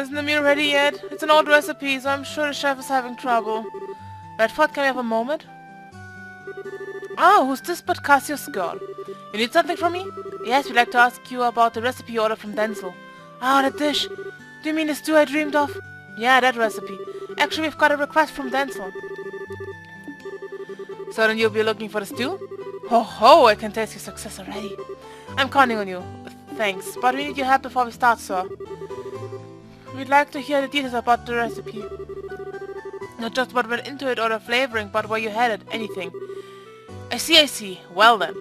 Isn't the meal ready yet? It's an old recipe, so I'm sure the chef is having trouble. Redford, can we have a moment? Oh, who's this but Cassio's girl? You need something from me? Yes, we'd like to ask you about the recipe you ordered from Denzel. Ah, the dish. Do you mean the stew I dreamed of? Yeah, that recipe. Actually, we've got a request from Denzel. So then you'll be looking for the stew? Ho ho, I can taste your success already. I'm counting on you. Thanks, but we need your help before we start, sir. We'd like to hear the details about the recipe. Not just what went into it or the flavoring, but where you had it, anything. I see. Well then.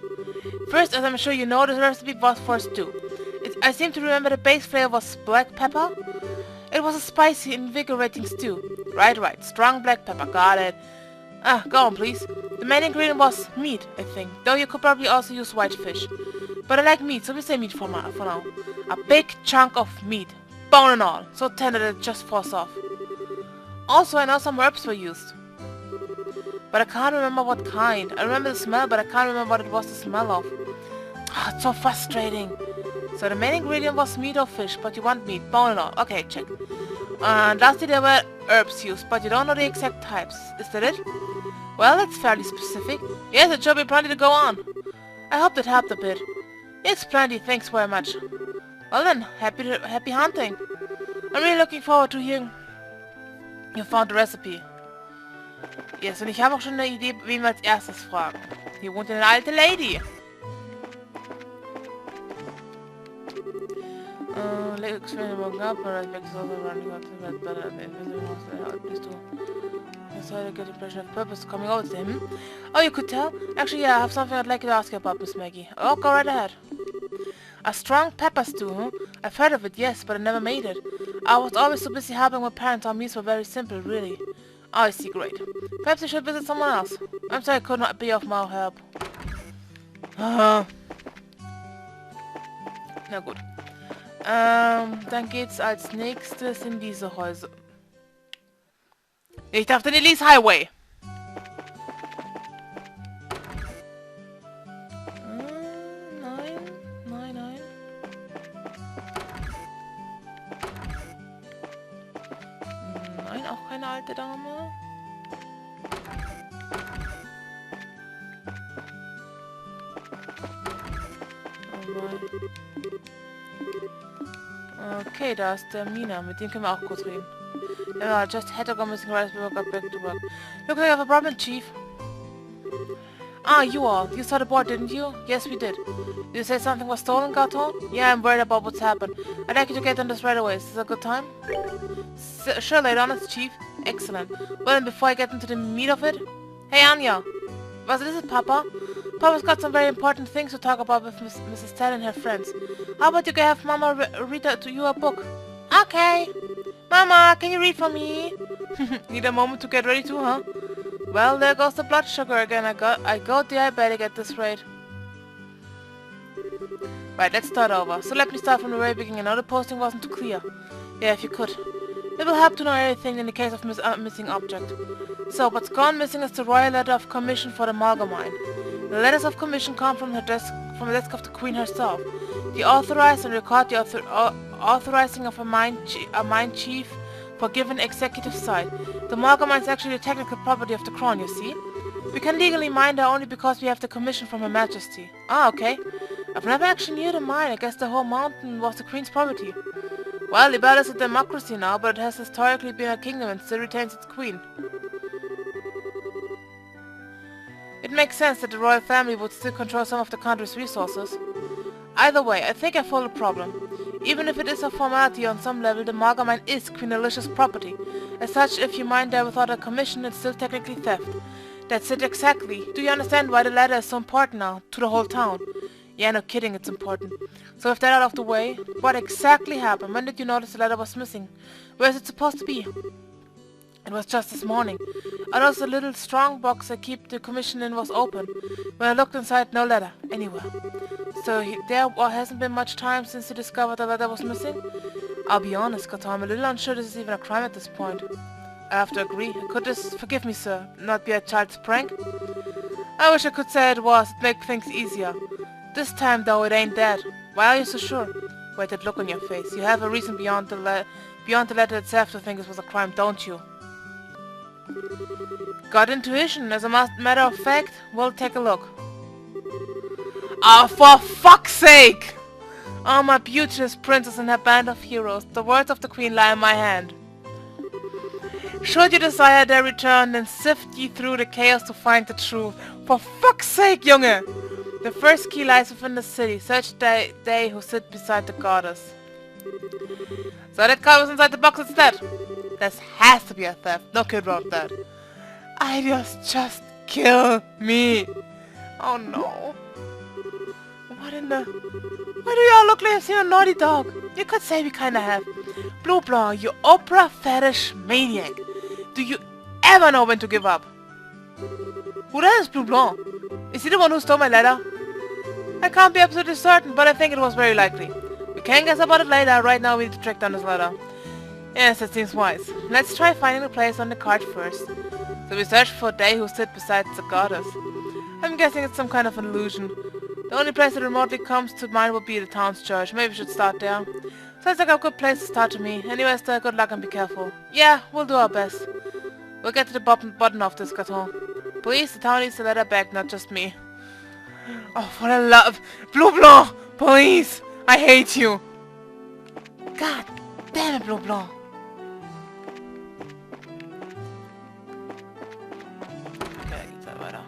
First, as I'm sure you know, the recipe was for stew. I seem to remember the base flavor was black pepper. It was a spicy, invigorating stew. Right. Strong black pepper, got it. Go on, please. The main ingredient was meat, I think, though you could probably also use white fish. But I like meat, so we say meat for now. A big chunk of meat, bone and all, so tender that it just falls off. Also, I know some herbs were used. But I can't remember what kind. I remember the smell, but I can't remember what it was the smell of. It's so frustrating. So the main ingredient was meat or fish, but you want meat, bone and all. Okay, check. Lastly, there were herbs used, but you don't know the exact types. Is that it? Well, that's fairly specific. Yes, it should be plenty to go on. I hope that helped a bit. It's plenty, thanks very much. Well then, happy hunting. I'm really looking forward to hearing you found the recipe. Yes, und ich habe auch schon eine Idee, wen wir als erstes fragen. Hier wohnt eine alte Lady. I get the impression of purpose coming over to him. Oh, you could tell? Actually, yeah, I have something I'd like to ask you about, Miss Maggie. Oh, go right ahead. A strong pepper stew, huh? I've heard of it, yes, but I never made it. I was always so busy helping my parents. Our meals were very simple, really. Oh, I see, great. Perhaps I should visit someone else. I'm sorry I could not be of more help. Na gut. Dann geht's als nächstes in diese Häuser. Ich dachte, den Elise Highway. Nein. Nein, auch keine alte Dame. Okay, da ist der Mina. Mit dem können wir auch kurz reden. Yeah, I just had to go missing right as we got back to work. Looks like I have a problem, Chief. Ah, you all. You saw the board, didn't you? Yes, we did. Did you say something was stolen, Gato? Yeah, I'm worried about what's happened. I'd like you to get on this right away. Is this a good time? Sure, later on, Chief. Excellent. Well, then before I get into the meat of it... Hey, Anya. What is it, Papa? Papa's got some very important things to talk about with Mrs. Ted and her friends. How about you go have Mama read to you a book? Okay. Mama, can you read for me? Need a moment to get ready too, huh? Well, there goes the blood sugar again. I got the diabetic at this rate. Right, let's start over. So let me start from the very beginning. I know the posting wasn't too clear. Yeah, if you could. It will help to know everything in the case of missing object. So, what's gone missing is the royal letter of commission for the Margamine. The letters of commission come from the desk of the Queen herself. They authorize and record the authorizing of a mine chief for given executive site. The Margamine is actually the technical property of the crown, you see. We can legally mine there only because we have the commission from Her Majesty. Ah, okay. I've never actually knew the mine. I guess the whole mountain was the Queen's property. Well, Libel is a democracy now, but it has historically been a kingdom and still retains its queen. It makes sense that the royal family would still control some of the country's resources. Either way, I think I found the problem. Even if it is a formality on some level, the Margamine is Queen Alicia's property. As such, if you mine there without a commission, it's still technically theft. That's it exactly. Do you understand why the letter is so important now, to the whole town? Yeah, no kidding, it's important. So with that out of the way, what exactly happened? When did you notice the letter was missing? Where is it supposed to be? It was just this morning. I noticed the little strong box I keep the commission in was open. When I looked inside, no letter, anywhere. So there hasn't been much time since you discovered the letter was missing? I'll be honest, Kato, I'm a little unsure this is even a crime at this point. I have to agree. Could this, forgive me sir, not be a child's prank? I wish I could say it was, it'd make things easier. This time though, it ain't that. Why are you so sure? Wait, that look on your face. You have a reason beyond the letter itself to think this was a crime, don't you? Got intuition. As a matter of fact, we'll take a look. Ah, for fuck's sake! Oh, my beauteous princess and her band of heroes. The words of the queen lie in my hand. Should you desire their return, then sift ye through the chaos to find the truth. For fuck's sake, Junge! The first key lies within the city. Search they who sit beside the goddess. So that card was inside the box instead. This has to be a theft. No kid wrote that. Ideas just kill me. Oh no. What in the... Why do y'all look like you've seen a naughty dog? You could say we kinda have. Blue Blanc, you opera fetish maniac. Do you ever know when to give up? Who the hell is Blue Blanc? Is he the one who stole my letter? I can't be absolutely certain, but I think it was very likely. We can guess about it later. Right now we need to track down this letter. Yes, that seems wise. Let's try finding the place on the card first. So we search for they who sit beside the goddess. I'm guessing it's some kind of an illusion. The only place that remotely comes to mind would be the town's church. Maybe we should start there. Sounds like a good place to start to me. Anyway, Esther, good luck and be careful. Yeah, we'll do our best. We'll get to the bottom of this, Gaton. Please, the town needs the letter back, not just me. Oh, for the love... Blue Blanc! Please! I hate you! God damn it, Blue Blanc! Okay, geht's dann weiter.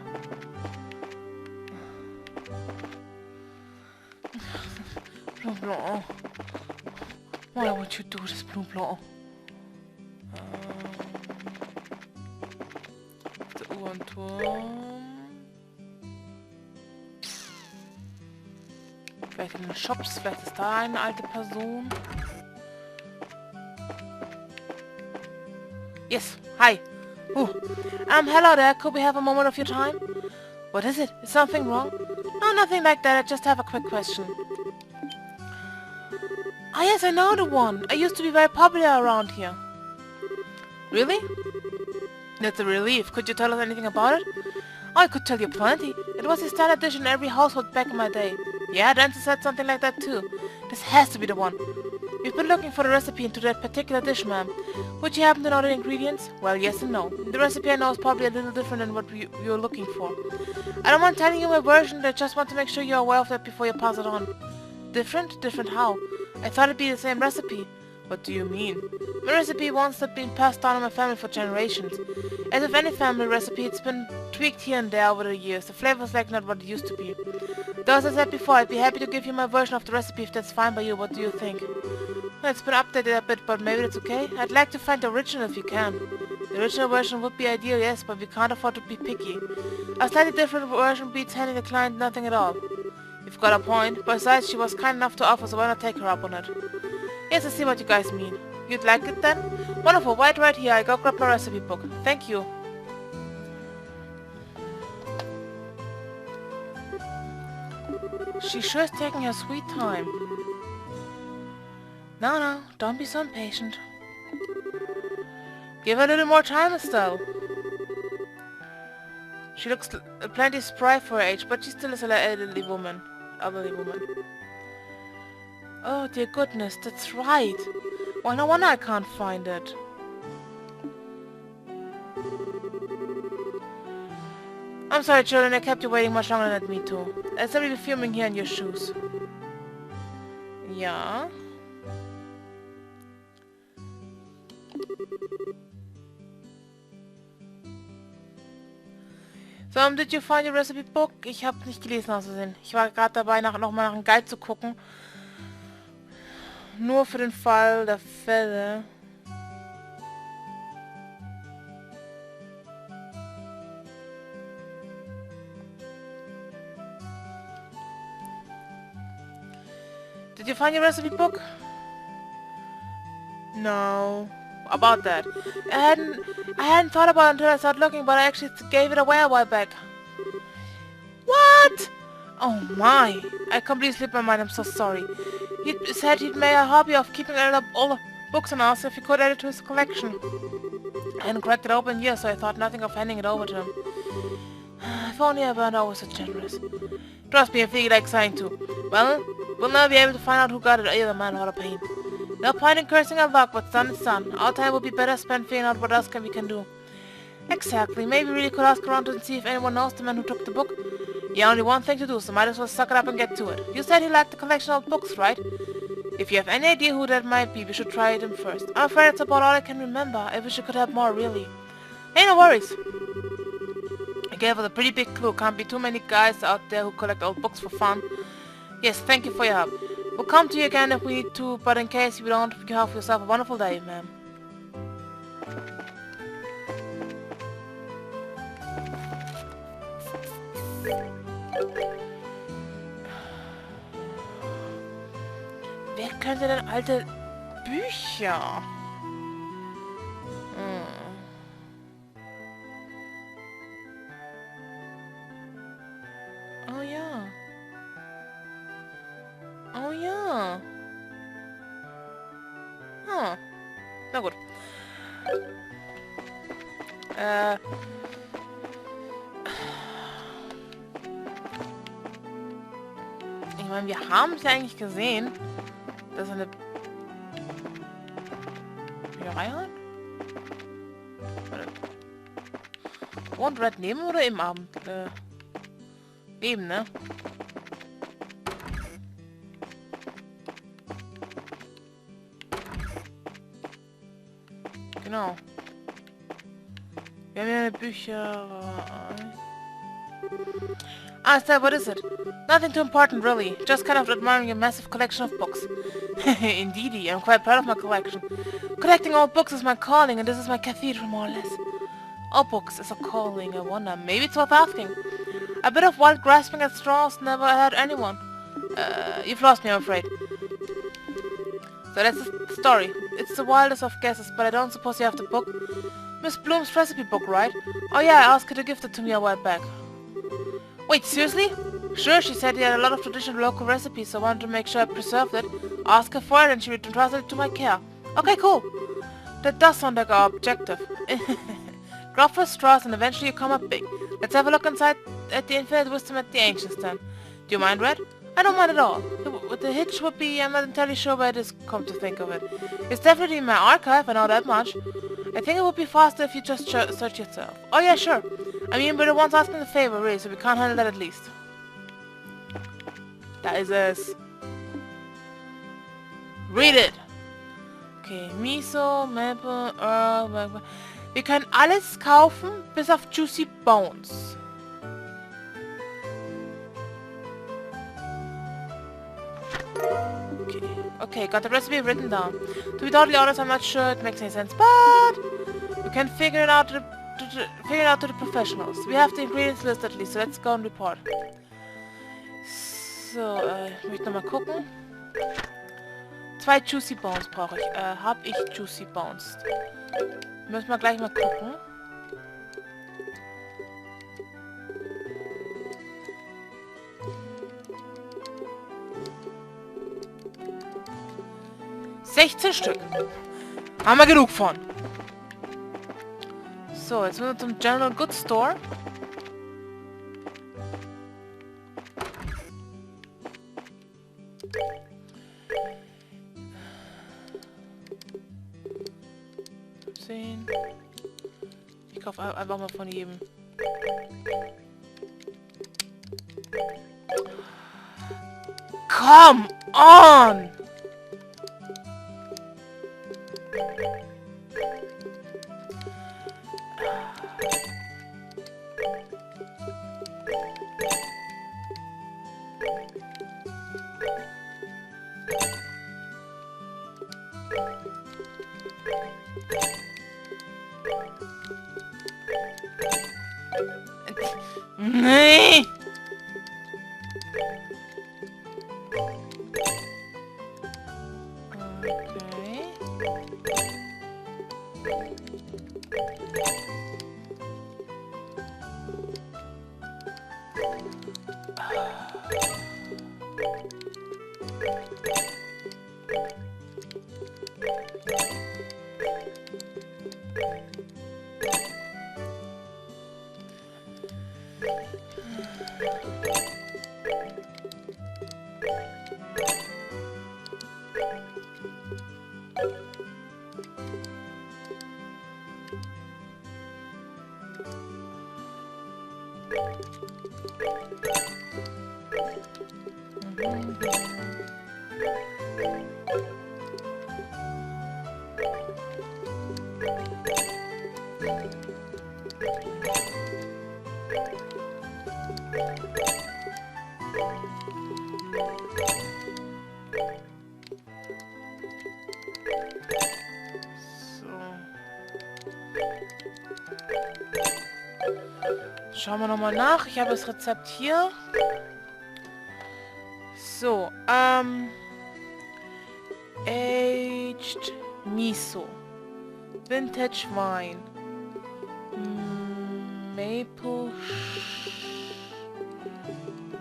Blue Blanc. Why would you do this, Blue Blanc? Der Uhrenturm. Vielleicht in den Shops, vielleicht ist da eine alte Person. Yes, hi. Hello there, could we have a moment of your time? What is it? Is something wrong? No, nothing like that, I just have a quick question. Ah yes, I know the one. I used to be very popular around here. Really? That's a relief. Could you tell us anything about it? Oh, I could tell you plenty. It was a standard dish in every household back in my day. Yeah, Dancer said something like that too. This has to be the one. We've been looking for the recipe into that particular dish, ma'am. Would you happen to know the ingredients? Well, yes and no. The recipe I know is probably a little different than what you're looking for. I don't mind telling you my version, I just want to make sure you're aware of that before you pass it on. Different? Different how? I thought it'd be the same recipe. What do you mean? My recipe once had been passed down in my family for generations. As with any family recipe, it's been tweaked here and there over the years. The flavor's like not what it used to be. Though as I said before, I'd be happy to give you my version of the recipe if that's fine by you. What do you think? Well, it's been updated a bit, but maybe that's okay? I'd like to find the original if you can. The original version would be ideal, yes, but we can't afford to be picky. A slightly different version beats handing the client nothing at all. You've got a point. Besides, she was kind enough to offer, so why not take her up on it? Yes, I see what you guys mean. You'd like it then? Wonderful, wait right here. I go grab my recipe book. Thank you. She sure is taking her sweet time. No, don't be so impatient. Give her a little more time, Estelle. She looks plenty spry for her age, but she still is an elderly woman. Oh dear goodness, that's right. Well, no wonder I can't find it. I'm sorry, children, I kept you waiting much longer than me too. There's somebody fuming here in your shoes. Yeah. So, did you find your recipe book? Ich habe nicht gelesen aus Versehen. Ich war gerade dabei, nochmal nach einem Guide zu gucken. Nur für den Fall der Fälle. Did you find your recipe book? No. About that. I hadn't thought about it until I started looking, but I actually gave it away a while back. What? Oh my. I completely slipped my mind, I'm so sorry. He said he'd made a hobby of keeping all the books and asked if he could add it to his collection. I hadn't cracked it open yet, so I thought nothing of handing it over to him. If only I weren't always so generous. Trust me, I feel like saying too. Well, We'll never be able to find out who got it either, man. What a pain. No point in cursing our luck. What's done is done. Our time will be better spent figuring out what else we can do. Exactly. Maybe we really could ask around and see if anyone knows the man who took the book. Yeah, only one thing to do, so might as well suck it up and get to it. You said he liked the collection of books, right? If you have any idea who that might be, we should try him first. I'm afraid that's about all I can remember. I wish I could have more, really. Hey, no worries. I gave us a pretty big clue. Can't be too many guys out there who collect old books for fun. Yes, thank you for your help. We'll come to you again if we need to, but in case we don't, you have yourself a wonderful day, ma'am. Wer könnte denn alte Bücher? Oh ja. Oh ja. Na gut. Ich meine, wir haben es ja eigentlich gesehen, dass er eine Bücherei hat. Und Red neben oder im Abend? Neben, ne? Genau. Wir haben ja eine Bücherei. Ah, Steph, what is it? Nothing too important, really. Just kind of admiring a massive collection of books. Indeedy, I'm quite proud of my collection. Collecting old books is my calling, and this is my cathedral, more or less. Old books is a calling, I wonder. Maybe it's worth asking. A bit of wild grasping at straws never hurt anyone. You've lost me, I'm afraid. So that's the story. It's the wildest of guesses, but I don't suppose you have the book? Miss Bloom's recipe book, right? Oh yeah, I asked her to gift it to me a while back. Wait, seriously? Sure, she said he had a lot of traditional local recipes, so I wanted to make sure I preserved it. Ask her for it and she entrusted it to my care. Okay, cool. That does sound like our objective. Grow first straws and eventually you come up big. Let's have a look inside at the infinite wisdom at the ancients then. Do you mind, Red? I don't mind at all. The hitch would be, I'm not entirely sure where it is, come to think of it. It's definitely in my archive, I know that much. I think it would be faster if you just search yourself. Oh yeah, sure. I mean, we're the ones asking the favor, really, so we can't handle that at least. Da ist es. Read it. Okay, Miso, Maple, Maple. Wir können alles kaufen, bis auf Juicy Bones. Okay, got the recipe written down. To be totally honest, I'm not sure it makes any sense, but we can figure it out to the professionals. We have the ingredients list at least, so let's go and report. So, ich möchte nochmal gucken. 2 Juicy Bones brauche ich. Hab ich Juicy Bones? Müssen wir gleich mal gucken. Stück. Haben wir genug von. So, jetzt müssen wir zum General Goods Store. Ich kaufe einfach mal von jedem. Come on! Nee! Okay. Schauen wir nochmal nach. Ich habe das Rezept hier. So, Aged Miso. Vintage Wine. Maple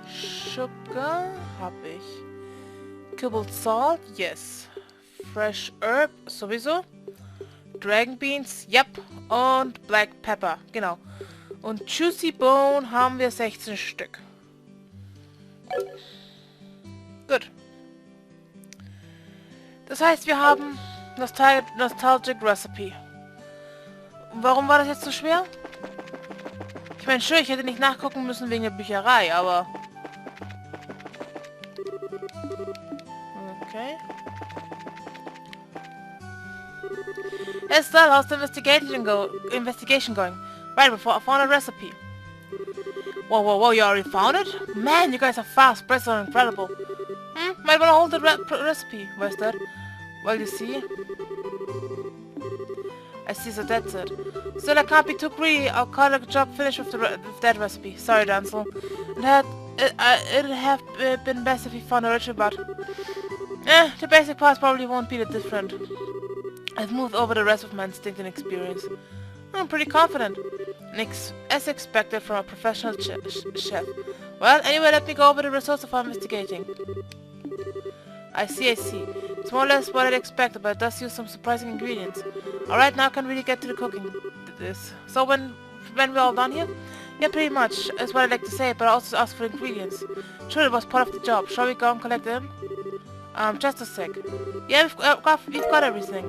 Sugar habe ich. Kibbled Salt, yes. Fresh Herb, sowieso. Dragon Beans, yep. Und Black Pepper, genau. Und Juicy Bone haben wir 16 Stück. Gut. Das heißt, wir haben Nostalgic Recipe. Und warum war das jetzt so schwer? Ich meine, sure, ich hätte nicht nachgucken müssen wegen der Bücherei, aber... Okay. Estelle, how's the investigation going? Right before I found a recipe. Whoa, whoa, whoa, you already found it? Man, you guys are fast. Breasts are incredible. Might wanna hold the recipe. Where's that? Well, you see. I see, so that's it. Still, I can't be too greedy. I'll call the job finished with that recipe. Sorry, Dancel. It'd have been best if you found a recipe, but... the basic parts probably won't be that different. I've moved over the rest of my instinct and experience. I'm pretty confident. As expected from a professional chef. Well, anyway, let me go over the results of our investigating. I see. It's more or less what I'd expected, but it does use some surprising ingredients. Alright, now I can really get to the cooking this. So when we're all done here? Yeah, pretty much. That's what I'd like to say, but I also asked for ingredients. Sure, it was part of the job. Shall we go and collect them? Just a sec. Yeah, we've got everything.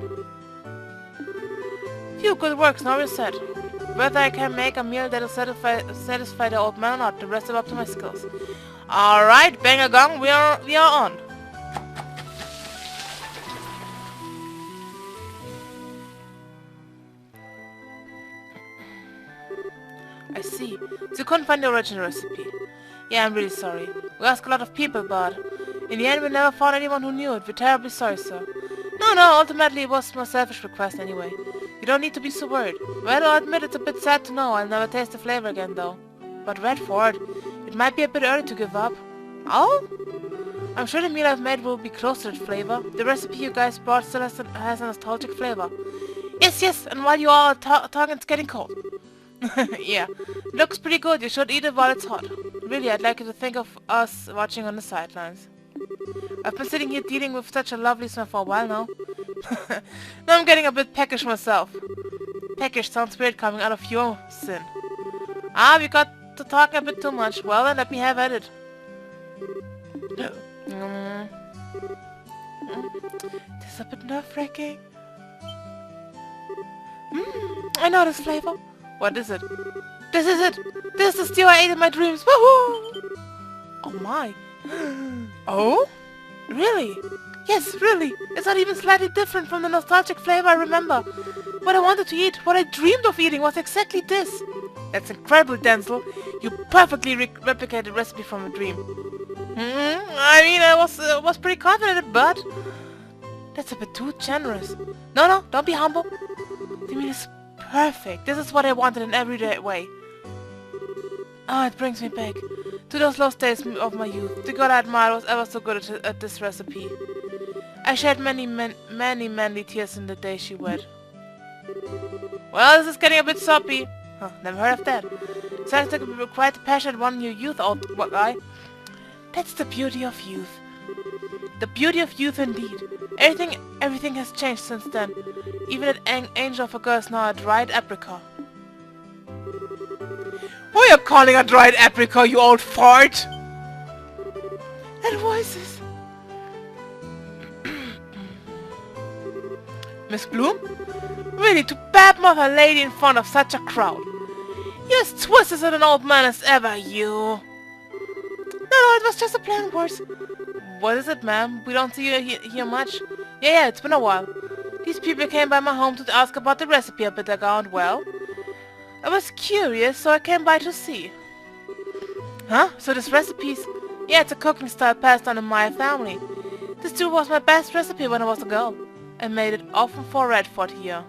Phew, good work, now we're set. Whether I can make a meal that'll satisfy the old man or not, the rest is up to my skills. Alright, bang a gong, we are on. I see. So you couldn't find the original recipe. Yeah, I'm really sorry. We asked a lot of people, but in the end we never found anyone who knew it. We're terribly sorry, sir. No, ultimately it was my selfish request anyway. You don't need to be so worried. Well, I'll admit it's a bit sad to know I'll never taste the flavor again, though. But Redford, it might be a bit early to give up. Oh? I'm sure the meal I've made will be close to that flavor. The recipe you guys brought still has a nostalgic flavor. Yes, and while you all are talking, it's getting cold. Yeah, it looks pretty good. You should eat it while it's hot. Really, I'd like you to think of us watching on the sidelines. I've been sitting here dealing with such a lovely smell for a while now. Now I'm getting a bit peckish myself. Peckish sounds weird coming out of your sin. We got to talk a bit too much. Well then, let me have at it. This is a bit nerve-wracking. I know this flavor. What is it? This is it! This is the stew I ate in my dreams! Woohoo! Oh my! Oh? Really? Yes, really! It's not even slightly different from the nostalgic flavor I remember. What I wanted to eat, what I dreamed of eating was exactly this! That's incredible, Denzel. You perfectly replicated the recipe from a dream. I mean, I was pretty confident, but... That's a bit too generous. No, don't be humble. The meal is perfect. This is what I wanted in every way. It brings me back to those lost days of my youth. The girl I admired was ever so good at this recipe. I shed many manly tears in the day she wed. Well, this is getting a bit soppy. Never heard of that. Sounds like you're quite a passionate one in your youth, old guy. That's the beauty of youth. The beauty of youth indeed. Everything has changed since then. Even that angel of a girl is now a dried apricot. Who are you calling a dried apricot, you old fart? And voices. Miss Bloom? Really, to badmouth a lady in front of such a crowd. You're as twisted as an old man as ever, you. No, it was just a play on words. What is it, ma'am? We don't see you here much. Yeah, it's been a while. These people came by my home to ask about the recipe a bit ago, and well, I was curious, so I came by to see. Huh? So this recipe's... Yeah, it's a cooking style passed on in my family. This too was my best recipe when I was a girl. I made it often for Redford here.